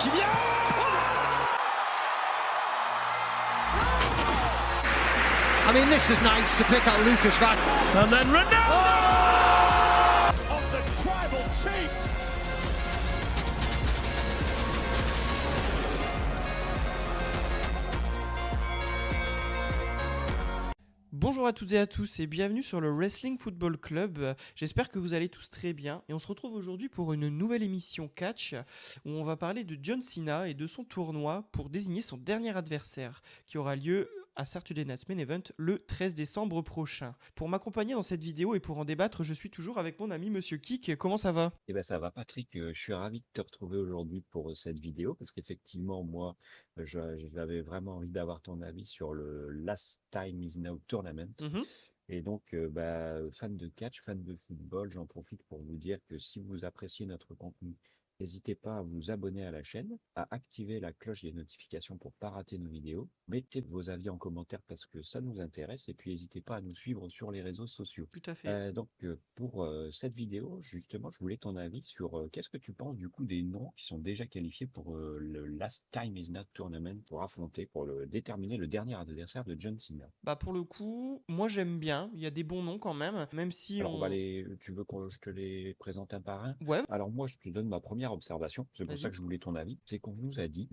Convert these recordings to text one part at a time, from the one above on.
Kylian. I mean, this is nice to pick out Lucas Van. And then Ronaldo! Of the tribal chief. Bonjour à toutes et à tous et bienvenue sur le Wrestling Football Club. J'espère que vous allez tous très bien et on se retrouve aujourd'hui pour une nouvelle émission catch où on va parler de John Cena et de son tournoi pour désigner son dernier adversaire qui aura lieu à Saturday Night Main Event le 13 décembre prochain. Pour m'accompagner dans cette vidéo et pour en débattre, je suis toujours avec mon ami Monsieur Kik. Comment ça va ? Eh ben ça va Patrick, je suis ravi de te retrouver aujourd'hui pour cette vidéo parce qu'effectivement moi j'avais vraiment envie d'avoir ton avis sur le Last Time Is Now Tournament. Et donc fan de catch, fan de football, j'en profite pour vous dire que si vous appréciez notre contenu, n'hésitez pas à vous abonner à la chaîne, à activer la cloche des notifications pour ne pas rater nos vidéos. Mettez vos avis en commentaire parce que ça nous intéresse et puis n'hésitez pas à nous suivre sur les réseaux sociaux. Tout à fait. Pour cette vidéo, justement, je voulais ton avis sur qu'est-ce que tu penses du coup des noms qui sont déjà qualifiés pour le Last Time Is Not Tournament pour affronter, déterminer le dernier adversaire de John Cena. Bah pour le coup, moi j'aime bien, il y a des bons noms quand même si Alors tu veux que je te les présente un par un? Ouais. Alors moi je te donne ma première observation, c'est pour Vas-y. ça que je voulais ton avis, c'est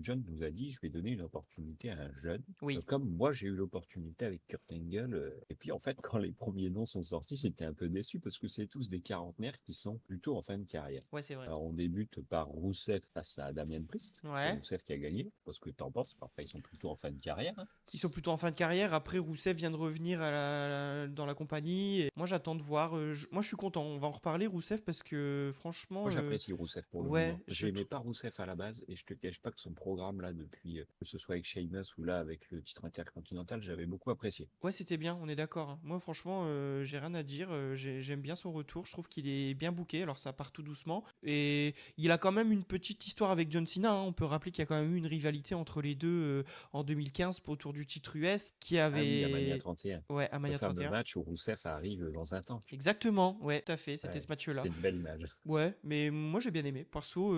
John nous a dit, je vais donner une opportunité à un jeune, Oui. comme moi j'ai eu l'opportunité avec Kurt Angle, et puis en fait quand les premiers noms sont sortis, j'étais un peu déçu parce que c'est tous des quarantenaires qui sont plutôt en fin de carrière. Ouais, c'est vrai. Alors on débute par Rousseff face à Damien Priest, Ouais. c'est Rousseff qui a gagné, parce que t'en penses, enfin ils sont plutôt en fin de carrière. Hein. Ils sont plutôt en fin de carrière. Après, Rousseff vient de revenir dans la compagnie. Et moi, j'attends de voir. Moi, je suis content. On va en reparler, Rousseff, parce que franchement. Moi, j'apprécie Rousseff pour le ouais, moment. Je n'aimais pas Rousseff à la base et je te cache pas que son programme là, depuis que ce soit avec Sheamus ou là avec le titre intercontinental, j'avais beaucoup apprécié. Ouais, c'était bien. On est d'accord. Hein. Moi, franchement, j'ai rien à dire. J'aime bien son retour. Je trouve qu'il est bien booké. Alors, ça part tout doucement. Et il a quand même une petite histoire avec John Cena. Hein. On peut rappeler qu'il y a quand même eu une rivalité entre les deux en 2015 autour du titre US qui avait. Ah oui, à Mania 31. Ouais, à Mania le fameux 31. match où Rousseff arrive dans un temple. Exactement, ouais, tout à fait, c'était Ouais, ce match-là. C'était une belle image. Ouais, mais moi j'ai bien aimé. Perso,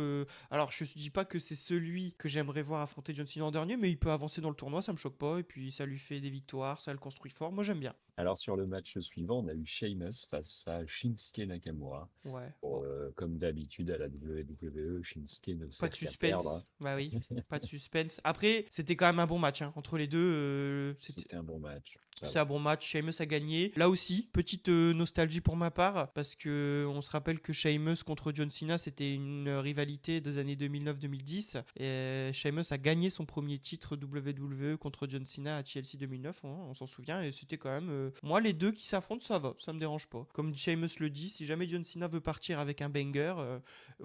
alors je dis pas que c'est celui que j'aimerais voir affronter John Cena en dernier, mais il peut avancer dans le tournoi, ça me choque pas, et puis ça lui fait des victoires, ça le construit fort, moi j'aime bien. Alors sur le match suivant, on a eu Sheamus face à Shinsuke Nakamura. Ouais. Comme d'habitude à la WWE, Shinsuke ne Pas sert de qu'à suspense. perdre. Hein. Bah oui, pas de suspense. Après, c'était quand même un bon match hein. Entre les deux. C'était un bon match. C'était un bon match, Sheamus a gagné. Là aussi, petite nostalgie pour ma part, parce que on se rappelle que Sheamus contre John Cena, c'était une rivalité des années 2009-2010. Et Sheamus a gagné son premier titre WWE contre John Cena à Chelsea 2009, on s'en souvient. Et c'était quand même... moi, les deux qui s'affrontent, ça va, ça me dérange pas. Comme Sheamus le dit, si jamais John Cena veut partir avec un banger,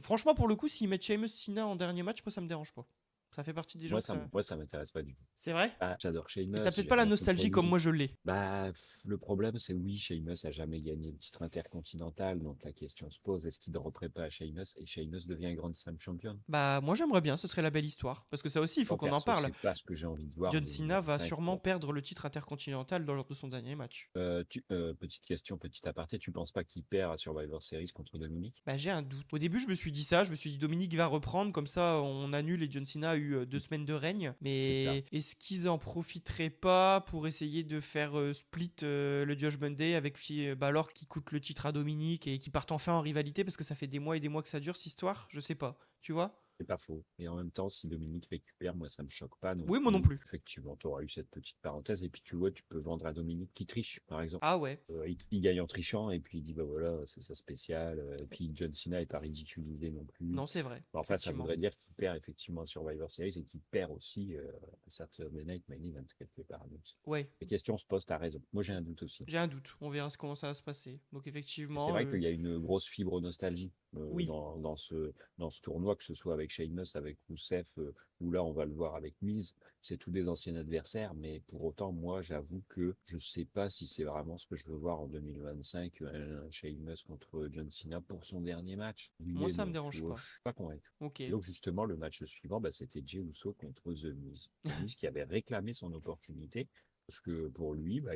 franchement, pour le coup, s'ils mettent Sheamus Cena en dernier match, moi, ça me dérange pas. Ça fait partie des gens. Moi, ça m'intéresse pas du tout. C'est vrai ? J'adore Sheamus. Mais t'as peut-être pas la nostalgie comme moi je l'ai. Le problème, c'est oui, Sheamus a jamais gagné le titre intercontinental, donc la question se pose, est-ce qu'il ne reprend pas à Sheamus et Sheamus devient Grand Slam champion? Bah, moi j'aimerais bien, ce serait la belle histoire. Parce que ça aussi, il faut qu'on en parle. C'est pas ce que j'ai envie de voir. John Cena va sûrement perdre le titre intercontinental lors de son dernier match. Petite question, petit aparté, tu penses pas qu'il perd à Survivor Series contre Dominique? Bah, j'ai un doute. Au début, je me suis dit ça, je me suis dit Dominique va reprendre, comme ça on annule et John Cena a eu 2 semaines de règne. Mais est-ce qu'ils en profiteraient pas pour essayer de faire split le Judgment Day avec alors qui coûte le titre à Dominique et qui partent enfin en rivalité parce que ça fait des mois et des mois que ça dure cette histoire? Je sais pas, tu vois? C'est pas faux. Et en même temps, si Dominique récupère, moi, ça me choque pas. Oui, moi non plus. Effectivement, tu auras eu cette petite parenthèse. Et puis, tu vois, tu peux vendre à Dominique qui triche, par exemple. Ah ouais. Il gagne en trichant et puis il dit, bah voilà, c'est sa spéciale. Et puis, John Cena n'est pas ridiculisé non plus. Non, c'est vrai. Enfin, ça voudrait dire qu'il perd effectivement à Survivor Series et qu'il perd aussi à Saturday Night Main Event, quelque part. Ouais. Les questions se posent, t'as raison. Moi, j'ai un doute aussi. J'ai un doute. On verra comment ça va se passer. Donc, effectivement. C'est vrai qu'il y a une grosse fibre nostalgie oui. dans ce tournoi, que ce soit avec Sheamus, avec Rousseff, ou là, on va le voir avec Miz. C'est tous des anciens adversaires, mais pour autant, moi, j'avoue que je sais pas si c'est vraiment ce que je veux voir en 2025, un Sheamus contre John Cena pour son dernier match. Moi, ça me dérange pas. Je suis pas convaincu. Okay. Donc, justement, le match suivant, c'était Jey Uso contre The Miz. The Miz qui avait réclamé son opportunité Parce que pour lui, bah,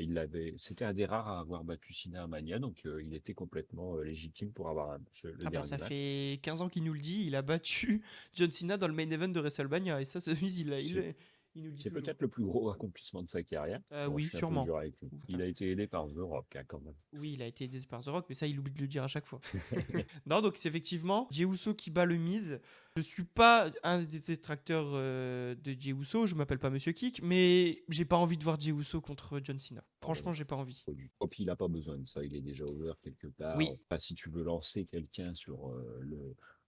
c'était un des rares à avoir battu Cena à Mania, donc il était complètement légitime pour avoir le Ah bah dernier ça match. fait 15 ans qu'il nous le dit, il a battu John Cena dans le main event de WrestleMania et ça, C'est il nous le dit c'est toujours. peut-être le plus gros accomplissement de sa carrière. Bon, je Oui, suis un peu sûrement. dur avec lui. Ouh, Il a été aidé par The Rock, hein, quand même. Oui, il a été aidé par The Rock, mais ça, il oublie de le dire à chaque fois. Non, donc c'est effectivement Jey Uso qui bat le Miz. Je suis pas un des détracteurs de Jey Uso, je m'appelle pas Monsieur Kick, mais j'ai pas envie de voir Jey Uso contre John Cena. Franchement, j'ai pas envie. Oh, puis il n'a pas besoin de ça, il est déjà over quelque part. Oui, Enfin, si tu veux lancer quelqu'un sur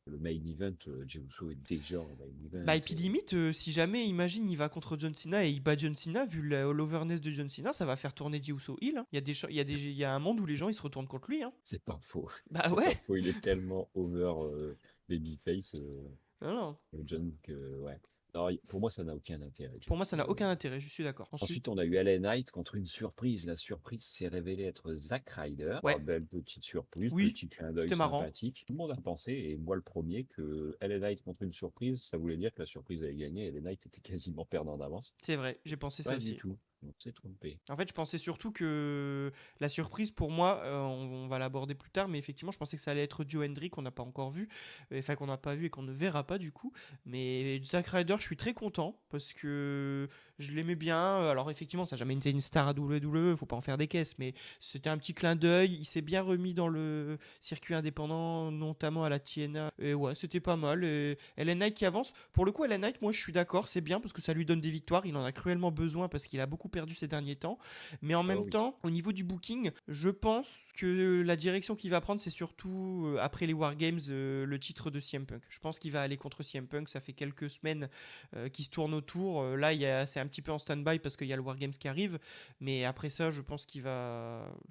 le main event, Jey Uso est déjà en main bah event. et puis limite, si jamais, imagine, il va contre John Cena et il bat John Cena, vu l'overness de John Cena, ça va faire tourner Jey Uso heel, hein. Il y a un monde où les gens ils se retournent contre lui, hein. C'est pas faux. Bah C'est pas ouais. faux, il est tellement over babyface, Non, non. John, que ouais. Non, pour moi, ça n'a aucun intérêt. Pour moi, ça n'a aucun intérêt, je suis d'accord. Ensuite, on a eu LA Knight contre une surprise. La surprise s'est révélée être Zack Ryder. Ouais. Ah, belle petite surprise, Oui, petit clin d'œil c'était marrant. sympathique. Tout le monde a pensé, et moi le premier, que LA Knight contre une surprise, ça voulait dire que la surprise allait gagner. LA Knight était quasiment perdant d'avance. C'est vrai, j'ai pensé ça Pas aussi. du tout. On s'est trompé. En fait, je pensais surtout que la surprise pour moi, on va l'aborder plus tard, mais effectivement, je pensais que ça allait être Joe Hendry qu'on n'a pas encore vu, enfin qu'on n'a pas vu et qu'on ne verra pas du coup. Mais Zack Ryder, je suis très content parce que je l'aimais bien. Alors effectivement, ça n'a jamais été une star à WWE, faut pas en faire des caisses, mais c'était un petit clin d'œil. Il s'est bien remis dans le circuit indépendant, notamment à la TNA. Et ouais, c'était pas mal. Et LA Knight qui avance. Pour le coup, LA Knight, moi je suis d'accord, c'est bien parce que ça lui donne des victoires. Il en a cruellement besoin parce qu'il a beaucoup perdu ces derniers temps. Mais en même oui. temps, au niveau du booking, je pense que la direction qu'il va prendre, c'est surtout après les Wargames, le titre de CM Punk. Je pense qu'il va aller contre CM Punk. Ça fait quelques semaines qu'il se tourne autour. Là, c'est un petit peu en stand-by parce qu'il y a le Wargames qui arrive. Mais après ça, je pense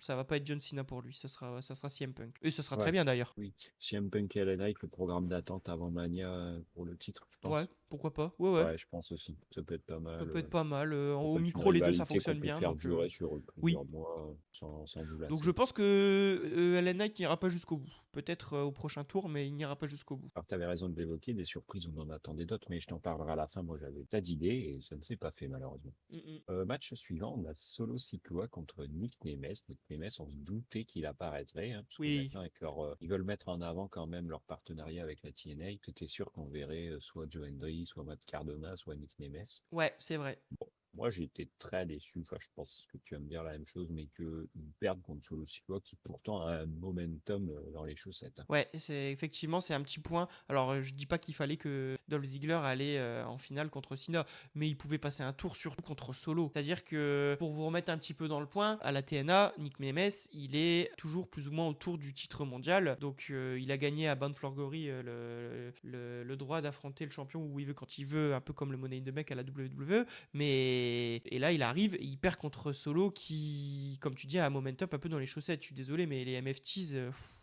ça va pas être John Cena pour lui. Ça sera CM Punk. Et ça sera très Ouais. bien d'ailleurs. Oui. CM Punk et LA Knight, le programme d'attente avant Mania pour le titre, je pense. Ouais, pourquoi pas. Ouais. Ouais, je pense aussi. Ça peut être pas mal. Ça peut être pas mal. Au Peut-être micro, une les deux, ça rivalité fonctionne qu'on peut bien. faire Donc, durer sur oui. plusieurs mois sans vous lasser. Donc je pense que LA Knight n'ira pas jusqu'au bout. Peut-être au prochain tour, mais il n'ira pas jusqu'au bout. Alors, tu avais raison de l'évoquer, des surprises, on en attendait d'autres, mais je t'en parlerai à la fin. Moi, j'avais tas d'idées et ça ne s'est pas fait, malheureusement. Match suivant, on a Solo Sikoa contre Nick Nemes. Nick Nemes, on se doutait qu'il apparaîtrait, hein, parce que Oui. maintenant, ils veulent mettre en avant quand même leur partenariat avec la TNA. C'était sûr qu'on verrait soit Joe Hendry, soit Matt Cardona, soit Nick Nemes. Ouais, c'est vrai. Bon, moi, j'étais très déçu. Enfin, je pense que tu vas me dire la même chose, mais qu'ils perdent contre Solo Sikoa, qui pourtant a un momentum dans les chaussettes, hein. Ouais, effectivement, c'est un petit point. Alors, je dis pas qu'il fallait que Dolph Ziggler allait en finale contre Cena, mais il pouvait passer un tour surtout contre Solo. C'est-à-dire que, pour vous remettre un petit peu dans le point, à la TNA, Nick Nemes, il est toujours plus ou moins autour du titre mondial. Donc, il a gagné à Bound for Glory le droit d'affronter le champion où il veut quand il veut, un peu comme le Money in the Bank à la WWE. Et là, il arrive, il perd contre Solo qui, comme tu dis, a un momentum un peu dans les chaussettes. Je suis désolé, mais les MFTs,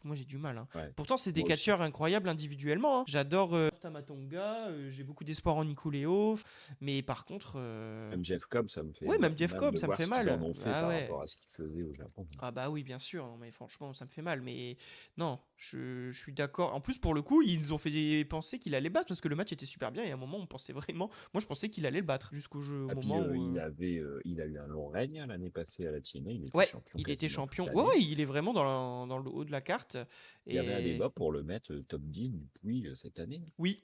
moi j'ai du mal, hein. Ouais. Pourtant, c'est des Moi aussi. catcheurs incroyables individuellement, hein. J'adore Tamatonga, j'ai beaucoup d'espoir en Nicoléo, mais par contre. Même Jeff Cobb, ça me fait Ouais, même Jeff mal Cobb, de ça me voir fait ce qu'ils mal. en ont fait Ah par ouais. rapport à ce qu'ils faisaient au Japon. Ah bah oui, bien sûr, non, mais franchement, ça me fait mal. Mais non, je suis d'accord. En plus, pour le coup, ils nous ont fait penser qu'il allait battre parce que le match était super bien et à un moment, on pensait vraiment. Moi, je pensais qu'il allait le battre jusqu'au jeu, au Et puis, moment où. il a eu un long règne, hein, l'année passée à la TNA. Il était Ouais, champion il était quasiment toute champion. Ouais, l'année. ouais, il est vraiment dans le haut de la carte. Il y avait un Et débat pour le mettre top 10 du Puy cette année, oui,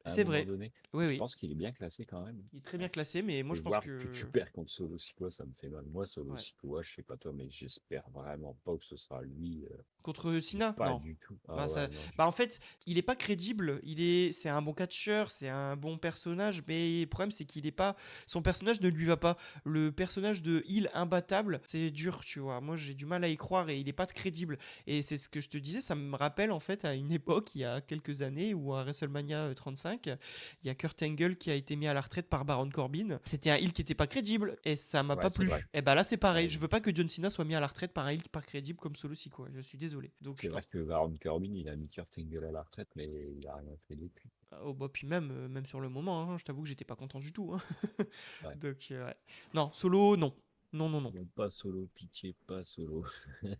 à un c'est moment vrai. donné. Oui, Je oui. pense qu'il est bien classé quand même. Il est très bien classé, mais moi, Et je pense voir que. que tu perds contre Solo Sikoa, ça me fait mal. Moi, Solo Ouais. Sikoa, je sais pas toi, mais j'espère vraiment pas que ce sera lui. Contre Cena? Pas Non. du tout. Bah, Ah ça- ouais, non, bah, en fait, il est pas crédible. C'est un bon catcheur, c'est un bon personnage, mais le problème c'est qu'il est pas. Son personnage ne lui va pas. Le personnage de heel imbattable, c'est dur, tu vois. Moi, j'ai du mal à y croire et il est pas crédible. Et c'est ce que je te disais, ça me rappelle en fait à une époque, il y a quelques années, où à WrestleMania 35, il y a Kurt Angle qui a été mis à la retraite par Baron Corbin. C'était un heel qui était pas crédible et ça m'a Ouais, pas c'est plu. vrai. Et bah là, c'est pareil. Ouais. Je veux pas que John Cena soit mis à la retraite par un heel pas crédible comme Solo Sikoa. Je suis désolé. Donc C'est vrai que Baron Corbin, il a mis Kurt Angle à la retraite, mais il a rien fait depuis. Oh, bah, puis même sur le moment, hein, je t'avoue que j'étais pas content du tout, hein. Ouais. Donc, ouais. Non, Solo, non. Non. Non, pas Solo, pitié, pas Solo.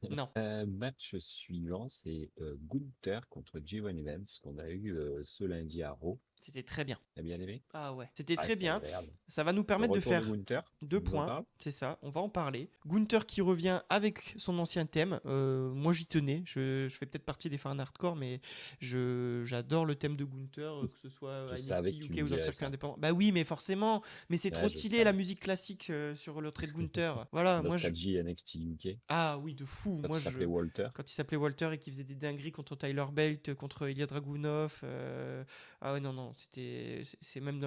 Non. Match suivant, c'est Gunther contre J1 Events qu'on a eu ce lundi à Raw. C'était très bien. T'as bien aimé? Ah ouais, c'était Ah, très c'était bien. agréable. Ça va nous Le permettre de retour de faire Gunther, 2 tu nous en points, parles? c'est ça, on va en parler. Gunther qui revient avec son ancien thème. Moi j'y tenais, je fais peut-être partie des fans hardcore, mais j'adore le thème de Gunther, que ce soit Je à savais NXT que tu UK me ou dans le dirais circuit ça. indépendant. Bah oui, mais forcément, mais c'est trop Ouais, je stylé la savais. musique classique sur le trait de Gunther. Voilà, moi je. Nostalgie NXT UK, Ah oui, de fou. quand Moi il s'appelait Walter. quand il s'appelait Walter et qu'il faisait des dingueries contre Tyler Bate, contre Ilya Dragunov. Ah ouais, non, non, c'est même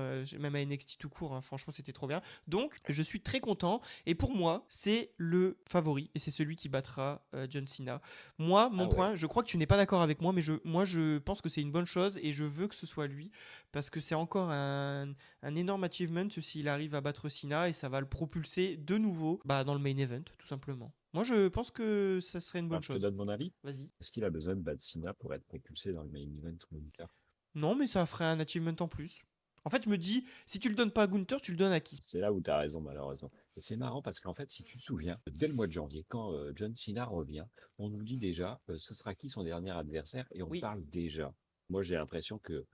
à NXT tout court, hein, franchement, c'était trop bien. Donc, je suis très content. Et pour moi, c'est le favori. Et c'est celui qui battra John Cena. Moi, mon Ah ouais. point, je crois que tu n'es pas d'accord avec moi, mais moi, je pense que c'est une bonne chose et je veux que ce soit lui. Parce que c'est encore un énorme achievement s'il arrive à battre Cena et ça va le propulser de nouveau dans le main event, tout simplement. Moi, je pense que ça serait une bonne Alors, je te chose. donne mon avis. Vas-y. Est-ce qu'il a besoin de battre Cena pour être propulsé dans le main event Gunther? Non, mais ça ferait un achievement en plus. En fait, je me dis, si tu le donnes pas à Gunther, tu le donnes à qui? C'est là où tu as raison, malheureusement. Et c'est marrant parce qu'en fait, si tu te souviens, dès le mois de janvier, quand John Cena revient, on nous dit déjà ce sera qui son dernier adversaire et on Oui. parle déjà. Moi, j'ai l'impression que,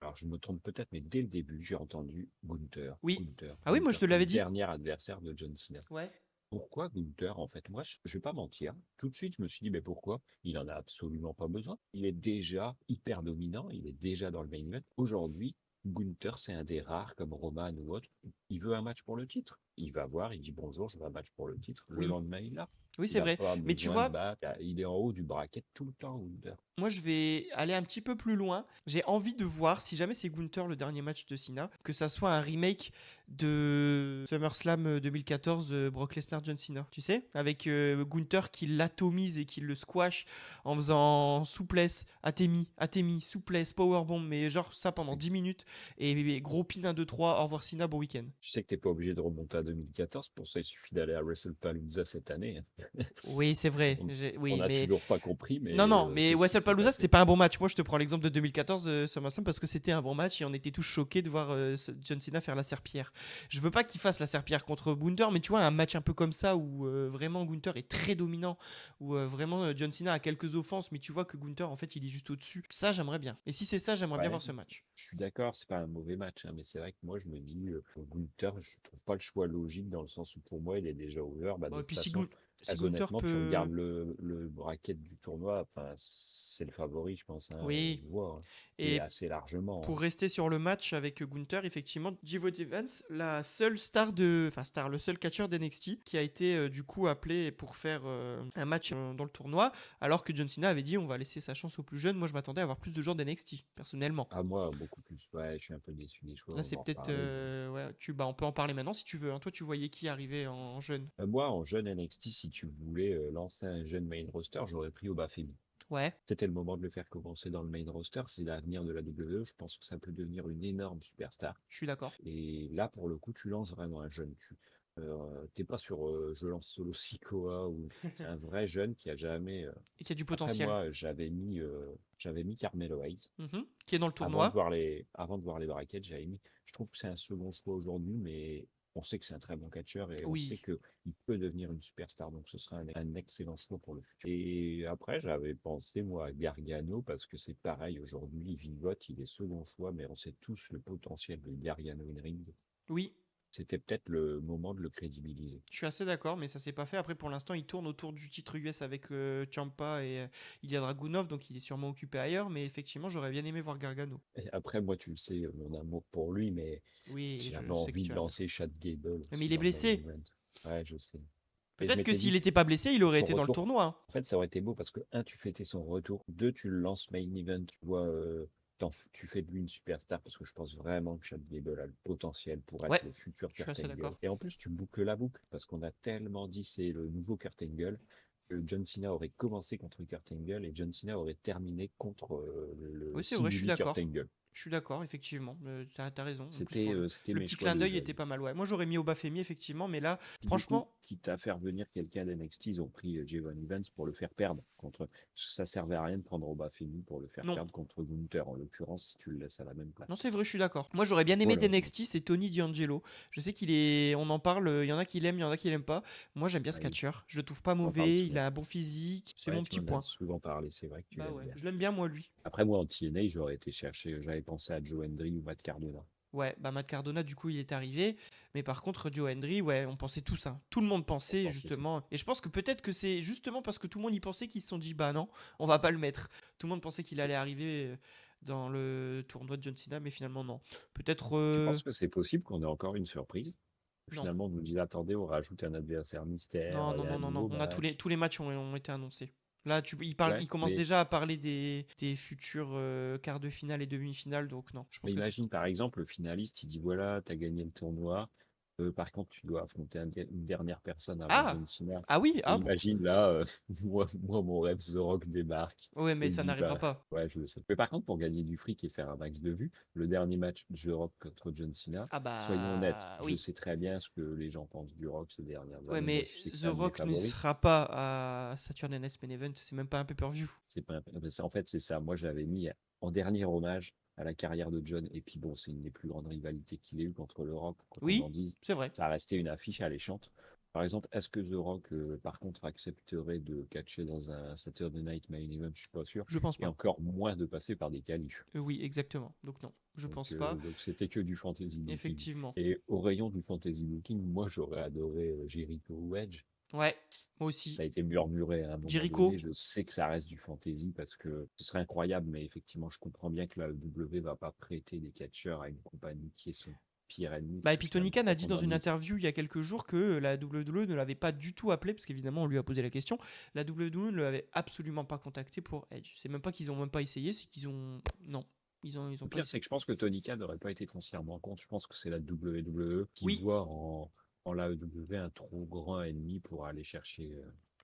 alors je me trompe peut-être, mais dès le début, j'ai entendu Gunther, Oui. Gunther, Ah oui, moi je Gunther te comme l'avais dit. dernier adversaire de John Cena. Ouais. Pourquoi Gunther, en fait? Moi, je vais pas mentir. Tout de suite, je me suis dit, mais pourquoi? Il en a absolument pas besoin. Il est déjà hyper dominant. Il est déjà dans le main event. Aujourd'hui, Gunther, c'est un des rares, comme Roman ou autre. Il veut un match pour le titre. Il va voir, il dit bonjour, je veux un match pour le titre. Le Oui. lendemain, il l'a. Oui, Il c'est n'a vrai. pas Mais tu besoin de vois, battre. Il est en haut du bracket tout le temps, Gunther. moi je vais aller un petit peu plus loin. J'ai envie de voir, si jamais c'est Gunther le dernier match de Cena, que ça soit un remake de SummerSlam 2014, Brock Lesnar John Cena. Tu sais, avec Gunther qui l'atomise et qui le squash en faisant souplesse, Atemi, souplesse, powerbomb, mais genre ça pendant 10 minutes. Et gros pin 1, 2, 3, au revoir Cena, bon week-end. Tu sais que t'es pas obligé de remonter à 2014. Pour ça, il suffit d'aller à WrestlePalooza cette année, hein. Oui, c'est vrai. On Oui, n'a mais. toujours pas compris, mais Non, non, mais c'est ce qui s'est WrestlePalooza, passé. c'était pas un bon match. Moi, je te prends l'exemple de 2014 SummerSlam parce que c'était un bon match et on était tous choqués de voir John Cena faire la serpillère. Je veux pas qu'il fasse la serpillère contre Gunther, mais tu vois, un match un peu comme ça où vraiment Gunther est très dominant, où vraiment John Cena a quelques offenses, mais tu vois que Gunther, en fait, il est juste au-dessus. Ça, j'aimerais bien. Et si c'est ça, j'aimerais bien Ouais, voir ce match. je suis d'accord, c'est pas un mauvais match, hein, mais c'est vrai que moi je me dis, Gunther, je trouve pas le choix logique dans le sens où pour moi il est déjà over. Bah, Bon, de et toute puis façon, si très Gunther honnêtement, tu peut. regardes le bracket du tournoi, enfin, c'est le favori, je pense, hein, on Oui. le voit, hein, et Et assez largement, pour hein. rester sur le match avec Gunther, effectivement, J.V. Evans, la seule le seul catcheur d'NXT qui a été du coup appelé pour faire un match dans le tournoi, alors que John Cena avait dit on va laisser sa chance aux plus jeunes. Moi, je m'attendais à avoir plus de joueurs d'NXT, personnellement. À moi, beaucoup plus. Ouais, je suis un peu déçu des choix, Là, on c'est va en peut-être, reparler. ouais, on peut en parler maintenant si tu veux, hein. Toi, tu voyais qui arriver en jeune? Moi, en jeune NXT, si tu voulais lancer un jeune main roster, j'aurais pris Obafemi. Ouais, C'était le moment de le faire commencer dans le main roster. C'est l'avenir de la WWE. Je pense que ça peut devenir une énorme superstar. je suis d'accord. Et là, pour le coup, tu lances vraiment un jeune. Tu t'es pas sur je lance Solo Sikoa ou c'est un vrai jeune qui a jamais. Et qui a du Après potentiel. moi, j'avais mis Carmelo Hayes Mhm. Qui est dans le avant de tournoi. voir les brackets. J'avais mis. Je trouve que c'est un second choix aujourd'hui, mais on sait que c'est un très bon catcheur et on sait Oui. que il peut devenir une superstar. Donc ce sera un excellent choix pour le futur. Et après, j'avais pensé moi à Gargano parce que c'est pareil aujourd'hui. Il vivote, il est second choix, mais on sait tous le potentiel de Gargano in ring. Oui, C'était peut-être le moment de le crédibiliser. je suis assez d'accord, mais ça s'est pas fait. Après, pour l'instant, il tourne autour du titre US avec Ciampa et Ilya Dragunov, donc il est sûrement occupé ailleurs. Mais effectivement, j'aurais bien aimé voir Gargano. Et après, moi, tu le sais, mon amour pour lui, mais Oui, j'avais je sais que envie tu de vas dire. lancer Chad Gable Mais aussi il est dans le main blessé. event. Ouais, je sais. Et je Peut-être que m'étais dit, s'il n'était pas blessé, il aurait son été dans le retour, tournoi, hein. en fait, ça aurait été beau parce que, un, tu fêtais son retour. Deux, tu le lances main event. Tu vois, tu fais de lui une superstar parce que je pense vraiment que Chad Gable a le potentiel pour être Ouais, le futur je suis Kurt assez Angle. d'accord. Et en plus, tu boucles la boucle parce qu'on a tellement dit c'est le nouveau Kurt Angle que John Cena aurait commencé contre Kurt Angle et John Cena aurait terminé contre le Oui, c'est vrai, je suis Simili Kurt d'accord. Angle. Je suis d'accord, effectivement. T'as raison. En plus, C'était le mes petit choix clin de d'œil était jeunes. pas mal. Ouais. Moi, j'aurais mis Obafemi, effectivement, mais là, Puis du coup, franchement, quitte à faire venir quelqu'un d'NXT, ils ont pris Jevon Evans pour le faire perdre contre. Ça servait à rien de prendre Obafemi pour le faire non. perdre contre Gunther. En l'occurrence, si tu le laisses à la même Non, place. c'est vrai, je suis d'accord. Moi, j'aurais bien aimé Voilà. d'NXT, c'est Tony D'Angelo. Je sais qu'il est. On en parle, il y en a qui l'aiment, il y en a qui l'aiment pas. Moi, j'aime bien ce Ah oui, catcheur. Je le trouve pas on en parle mauvais, il souvent. a un bon physique. C'est Ouais, mon tu petit en as point. souvent parlé, c'est vrai que tu Bah l'aimes ouais, bien. je l'aime bien, moi, lui. Après, moi, en TNA, j'avais pensé à Joe Hendry ou Matt Cardona. Ouais, bah Matt Cardona, du coup, il est arrivé. Mais par contre, Joe Hendry, ouais, on pensait tous, hein. Tout le monde On pensait, pense tout. justement. Et je pense que peut-être que c'est justement parce que tout le monde y pensait qu'ils se sont dit, bah non, on va pas le mettre. Tout le monde pensait qu'il allait arriver dans le tournoi de John Cena, mais finalement, non. Peut-être. Tu penses que c'est possible qu'on ait encore une surprise? Non. Finalement, on nous dit, attendez, on rajoute un adversaire mystère Non, non, et non, un non, non. nouveau On a match. tous les matchs ont été annoncés. Là, Ouais, il commence mais déjà à parler des futurs quarts de finale et demi-finale, donc non. Je Mais pense que c'est. imagine par exemple le finaliste, il dit voilà, t'as gagné le tournoi. Par contre, tu dois affronter une dernière personne avant Ah! John Cena. Ah oui, Et ah bon. imagine là, moi, mon rêve, The Rock débarque Ouais, mais et ça dit n'arrivera bah pas. ouais, je le sais. Mais par contre, pour gagner du fric et faire un max de vues, le dernier match The Rock contre John Cena, Ah soyons honnêtes, bah je oui. sais très bien ce que les gens pensent du Rock ces dernières Ouais, années. Moi, mais tu sais que The c'est un de mes Rock ne favoris. sera pas à Saturday Night Main Event, c'est même pas un pay-per-view. C'est pas, en fait, c'est ça. Moi, j'avais mis en dernier hommage à la carrière de John. Et puis bon, c'est une des plus grandes rivalités qu'il ait eu contre le Rock, quoi qu'on en Oui, dise. c'est vrai. Ça a resté une affiche alléchante. Par exemple, est-ce que The Rock, par contre, accepterait de catcher dans un Saturday Night Main Event? Je suis pas sûr. Je pense Et pas. encore moins de passer par des qualifs. Oui, exactement. Donc non, je pense pas. Donc c'était que du fantasy booking. Effectivement. Et au rayon du fantasy booking, moi, j'aurais adoré Jericho ou Edge. Ouais, moi Ça aussi. a été murmuré à un moment donné. Jericho, Je sais que ça reste du fantasy parce que ce serait incroyable, mais effectivement, je comprends bien que la W va pas prêter des catcheurs à une compagnie qui est son pire ennemi, bah, parce et que puis Tony finalement, Khan a quoi dit qu'on dans en une dise, interview il y a quelques jours que la WWE ne l'avait pas du tout appelé, parce qu'évidemment on lui a posé la question. La WWE ne l'avait absolument pas contacté pour Edge. C'est même pas qu'ils ont même pas essayé, c'est qu'ils ont. Non, ils ont le pas pire, c'est essayé. que je pense que Tony Khan n'aurait pas été foncièrement contre. Je pense que c'est la WWE qui Oui, voit en l'AEW un trop grand ennemi pour aller chercher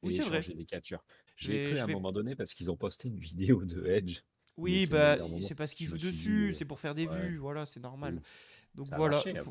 oui, et c'est vrai. échanger des catcheurs. Je J'y ai vais, cru à je un vais. moment donné parce qu'ils ont posté une vidéo de Edge, mais Oui, c'est le bah, meilleur moment. c'est parce qu'il Je joue me suis dit, dessus, c'est pour faire des ouais, vues, voilà, c'est normal. oui, Donc ça a voilà. marché, hein.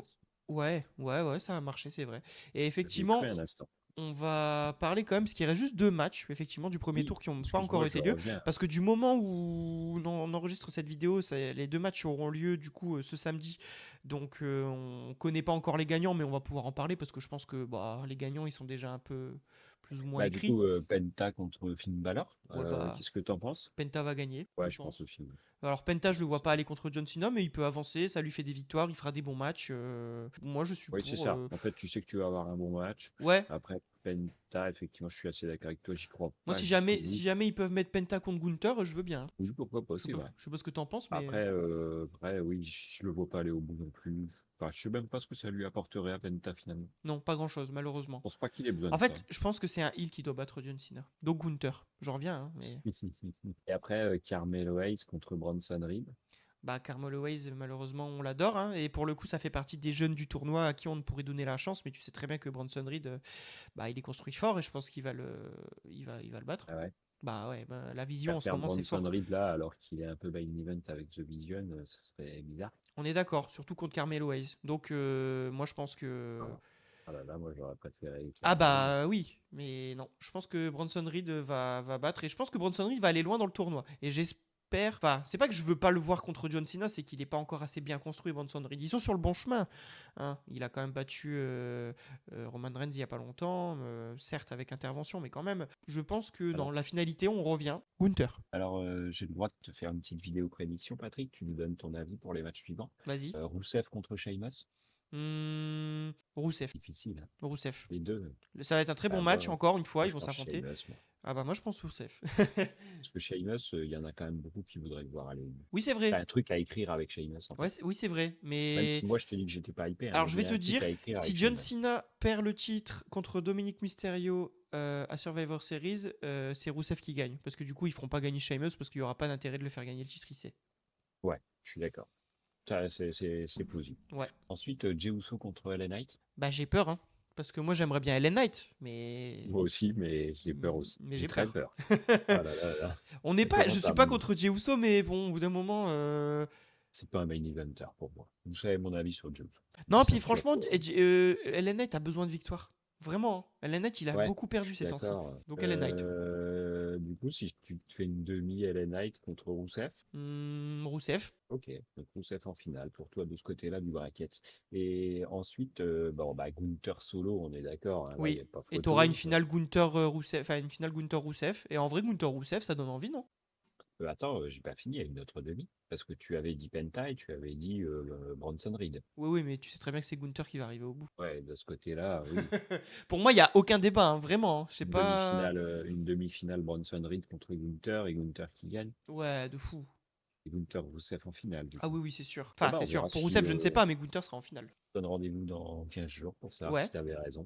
Ouais, ouais, ouais, ça a marché, c'est vrai. Et J'y ai effectivement, cru un instant. on va parler quand même, parce qu'il reste juste deux matchs, effectivement, du premier Oui, tour qui n'ont pas encore excuse-moi, je été lieu. reviens. Parce que du moment où on enregistre cette vidéo, les deux matchs auront lieu du coup ce samedi. Donc on connaît pas encore les gagnants, mais on va pouvoir en parler parce que je pense que bah, les gagnants, ils sont déjà un peu plus ou moins Bah, du écrits. coup, Penta contre Finn Balor, Ouais, bah, qu'est-ce que t'en penses? Penta va gagner, je Ouais, je pense pense. aussi. Oui. Alors Penta, je Je le pense vois aussi. pas aller contre John Cena, mais il peut avancer, ça lui fait des victoires, il fera des bons matchs. Moi, je suis Oui, c'est pour. ça. En fait, tu sais que tu vas avoir un bon match. Ouais, Après, Penta, effectivement, je suis assez d'accord avec toi, j'y crois moi, pas jusqu'au si bout. jamais ils peuvent mettre Penta contre Gunther, je veux bien, hein. Oui, pourquoi pas, c'est vrai. Je sais pas ce que t'en penses, mais Après, oui, je le vois pas aller au bout non plus. Enfin, je sais même pas ce que ça lui apporterait à Penta finalement. non, pas grand-chose, Je malheureusement. pense pas qu'il ait besoin En de ça. fait, je pense que c'est un heel qui doit battre John Cena. Donc Gunther. J'en reviens, hein, mais. Et après, Carmelo Hayes contre Bronson Reed. Bah, Carmelo Hayes, malheureusement, on l'adore, hein, et pour le coup, ça fait partie des jeunes du tournoi à qui on ne pourrait donner la chance, mais tu sais très bien que Bronson Reed, bah, il est construit fort et je pense qu'il va il va le battre. Ah ouais. Bah ouais, bah, la vision Faire en ce perdre moment, c'est Bronson fort. Reed là, alors qu'il est un peu main event avec The Vision, ce serait bizarre. On est d'accord, surtout contre Carmelo Hayes. Donc, moi, je pense que. Ah là là, moi j'aurais préféré Ah Carmelo, mais bah oui, mais non. Je pense que Bronson Reed va battre et je pense que Bronson Reed va aller loin dans le tournoi. Et j'espère. Enfin, c'est pas que je veux pas le voir contre John Cena, c'est qu'il est pas encore assez bien construit, Bronson Reed. Ils sont sur le bon chemin, hein. Il a quand même battu Roman Reigns il y a pas longtemps, certes avec intervention, mais quand même. Je pense que alors, dans la finalité, on revient. Gunther, alors, j'ai le droit de te faire une petite vidéo prédiction, Patrick. Tu nous donnes ton avis pour les matchs suivants. vas-y. Rousseff contre Sheamus. Rousseff. Difficile, hein. Rousseff. Les deux. Ça va être un très bon Ah, match, encore une fois, moi, ils je vont pense s'affronter. Sheamus, moi. Ah bah moi je pense Rousseff. Parce que Sheamus, il y en a quand même beaucoup qui voudraient le voir aller. Oui, c'est T'as vrai. un truc à écrire avec Sheamus, en fait. Oui, c'est vrai. Même Mais si moi, je te dis que j'étais pas hypé, hein, alors mais je il vais y a te un truc dire, à écrire si avec John Sheamus. Cena perd le titre contre Dominic Mysterio à Survivor Series, c'est Rousseff qui gagne. Parce que du coup, ils feront pas gagner Sheamus parce qu'il y aura pas d'intérêt de le faire gagner le titre, il sait. Ouais, je suis d'accord. Ça, c'est plausible. Ouais. Ensuite, Jey Uso contre LA Knight. Bah j'ai peur, hein. Parce que moi j'aimerais bien Ellen Knight, mais. Moi aussi, mais j'ai peur aussi. Mais J'ai j'ai très peur. peur. Ah là là là. On n'est On pas. Je commence suis à pas me... contre Jey Uso, mais bon, au bout d'un moment. C'est pas un main eventer pour moi. Vous savez mon avis sur Jey Uso. Non, puis Ceinture franchement, pour... Ellen Knight a besoin de victoire. Vraiment, hein. Ellen Knight, il a Ouais, beaucoup je perdu suis ces temps-ci. d'accord. Donc Ellen Knight. Du coup, si tu te fais une demi LA Knight contre Rousseff, Rousseff. ok, donc Rousseff en finale pour toi de ce côté-là du bracket. Et ensuite, bon, bah, Gunther solo, on est d'accord, hein, là, il n'y Oui. a pas Et t'auras photo. une finale Gunther Rousseff, enfin une finale Gunther Rousseff. Et en vrai, Gunther Rousseff, ça donne envie, non? Attends, j'ai pas fini, il y a une autre demi. Parce que tu avais dit Penta et tu avais dit Bronson Reed. Oui, mais tu sais très bien que c'est Gunther qui va arriver au bout. Ouais, de ce côté-là, oui. Pour moi, il y a aucun débat, hein, vraiment. Je sais Une pas. demi-finale, une demi-finale Bronson Reed contre Gunther et Gunther qui gagne. Ouais, de fou. Et Gunther Rousseff en finale, du Ah coup. oui, oui, c'est sûr. Eh Enfin, ben, c'est on sûr. verra Pour si Rousseff, je ne sais pas, mais Gunther sera en finale. donne rendez-vous dans 15 jours pour savoir Ouais. si tu avais raison.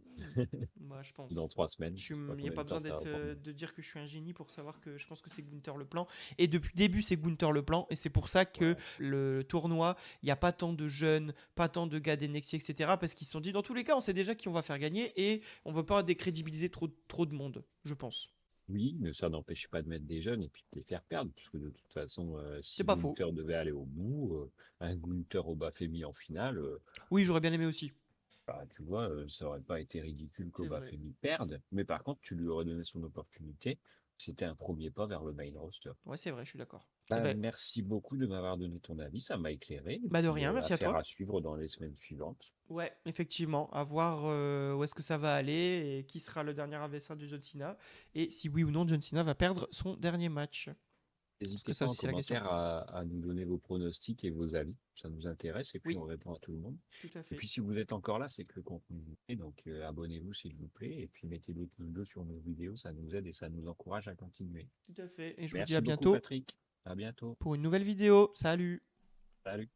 Moi, je pense. Dans 3 semaines. Il Je sais pas n'y a combien pas de temps besoin ça va prendre. de dire que je suis un génie pour savoir que je pense que c'est Gunther le plan. Et depuis le début, c'est Gunther le plan. Et c'est pour ça que Ouais. le tournoi, il n'y a pas tant de jeunes, pas tant de gars d'NXT, etc. Parce qu'ils se sont dit, dans tous les cas, on sait déjà qui on va faire gagner. Et on ne veut pas décrédibiliser trop de monde, je pense. Oui, mais ça n'empêche pas de mettre des jeunes et puis de les faire perdre, puisque de toute façon, si C'est pas faux. Gunther devait aller au bout, un Gunther au Bafemi en finale, Oui, j'aurais bien aimé aussi. bah, tu vois, ça aurait pas été ridicule C'est vrai. qu'Obafemi perde, mais par contre, tu lui aurais donné son opportunité. C'était un premier pas vers le main roster. Ouais, c'est vrai, je suis d'accord. Bah, Eh ben, merci beaucoup de m'avoir donné ton avis, ça m'a éclairé. Et bah de puis, rien, merci à affaire toi. à suivre dans les semaines suivantes. Ouais, effectivement, à voir où est-ce que ça va aller et qui sera le dernier adversaire de John Cena et si oui ou non John Cena va perdre son dernier match. Parce que N'hésitez ça pas en aussi c'est la question. commentaire à nous donner vos pronostics et vos avis, ça nous intéresse et puis Oui, on répond à tout le monde. tout à Et fait. puis si vous êtes encore là, c'est que le contenu vous plaît, donc abonnez-vous s'il vous plaît et puis mettez des pouces bleus sur nos vidéos, ça nous aide et ça nous encourage à continuer. Tout à fait. Et je vous dis Merci à beaucoup bientôt Patrick, à bientôt, pour une nouvelle vidéo. Salut! salut.